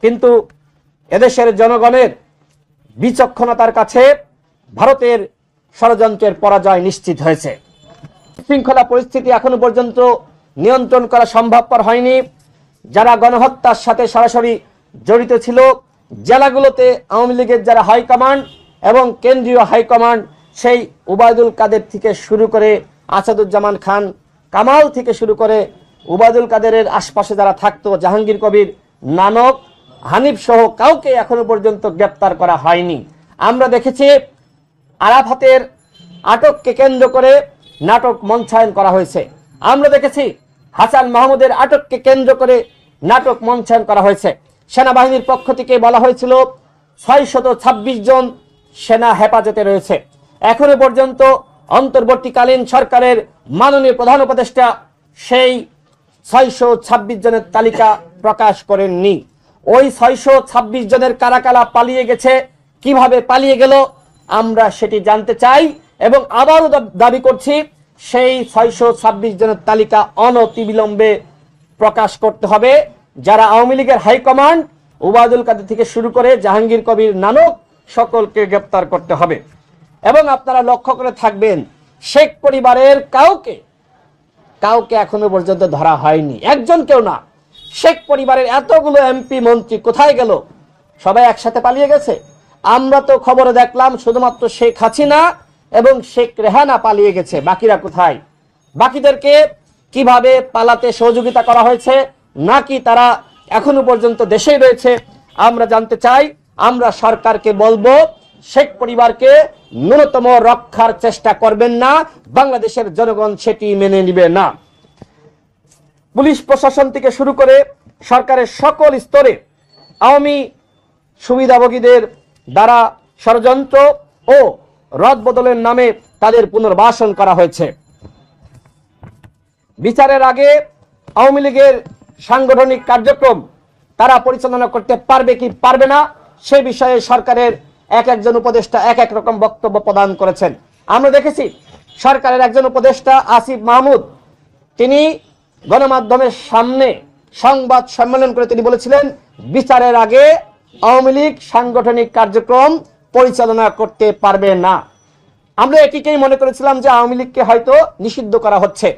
কিন্তু এদেশের জনগণের বিচক্ষণতার কাছে ভারতের ষড়যন্ত্রের পরাজয় নিশ্চিত হয়েছে। শৃঙ্খলা পরিস্থিতি এখনো পর্যন্ত নিয়ন্ত্রণ করা সম্ভবপর হয়নি। যারা গণহত্যার সাথে সরাসরি জড়িত ছিল, জেলাগুলোতে আওয়ামী লীগের যারা হাইকমান্ড এবং কেন্দ্রীয় হাইকমান্ড, সেই উবায়দুল কাদের থেকে শুরু করে আসাদুজ্জামান খান কামাল থেকে শুরু করে উবায়দুল কাদেরের আশপাশে যারা থাকতো, জাহাঙ্গীর কবির, নানক, হানিফ সহ কাউকে এখনো পর্যন্ত গ্রেপ্তার করা হয়নি। আমরা দেখেছি আরাফাতের আটককে কেন্দ্র করে নাটক মঞ্চায়ন করা হয়েছে। আমরা দেখেছি হাসান মাহমুদের আটককে কেন্দ্র করে নাটক মঞ্চায়ন করা হয়েছে। সেনাবাহিনীর পক্ষ থেকে বলা হয়েছিল 626 জন সেনা হেফাজতে রয়েছে। এখনো পর্যন্ত অন্তর্বর্তীকালীন সরকারের মাননীয় প্রধান উপদেষ্টা সেই 626 জনের তালিকা প্রকাশ করেননি। ওই 626 জনের কারা কারা পালিয়ে গেছে, কিভাবে পালিয়ে গেল, আমরা সেটি জানতে চাই এবং আবারও দাবি করছি সেই 626 জনের তালিকা অনতিবিলম্বে প্রকাশ করতে হবে। যারা আওয়ামী লীগের হাইকমান্ড উবায়দুল কাদের থেকে শুরু করে জাহাঙ্গীর কবির, নানক, সকলকে গ্রেপ্তার করতে হবে। এবং আপনারা লক্ষ্য করে থাকবেন, শেখ পরিবারের কাউকে এখনো পর্যন্ত ধরা হয়নি, একজন কেউ না। শেখ পরিবারের এতগুলো এমপি মন্ত্রী কোথায় গেল? সবাই একসাথে পালিয়ে গেছে। আমরা তো খবরে দেখলাম শুধুমাত্র শেখ হাসিনা এবং শেখ রেহানা পালিয়ে গেছে, বাকিরা কোথায়? বাকিদেরকে কিভাবে পালাতে সহযোগিতা করা হয়েছে, নাকি তারা এখনো পর্যন্ত দেশেই রয়েছে, আমরা জানতে চাই। আমরা সরকারকে বলবো, শেখ পরিবারকে ন্যূনতম রক্ষার চেষ্টা করবেন না, বাংলাদেশের জনগণ সেটি মেনে নিবে না। পুলিশ প্রশাসন থেকে শুরু করে সরকারের সকল স্তরে আওয়ামী সুবিধাভোগীদের দ্বারা ষড়যন্ত্র ও রদবদলের নামে তাদের পুনর্বাসন করা হয়েছে। বিচারের আগে আওয়ামী লীগের সাংগঠনিক কার্যক্রম তারা পরিচালনা করতে পারবে কি পারবে না, সে বিষয়ে সরকারের একজন উপদেষ্টা এক এক রকম বক্তব্য প্রদান করেছেন। আমরা দেখেছি সরকারের একজন উপদেষ্টা আসিফ মাহমুদ, তিনি গণমাধ্যমের সামনে সংবাদ সম্মেলন করে তিনি বলেছিলেন, বিচারের আগে আওয়ামী লীগ সাংগঠনিক কার্যক্রম পরিচালনা করতে পারবে না। আমরা এটিকেই মনে করেছিলাম যে আওয়ামী লীগকে হয়তো নিষিদ্ধ করা হচ্ছে।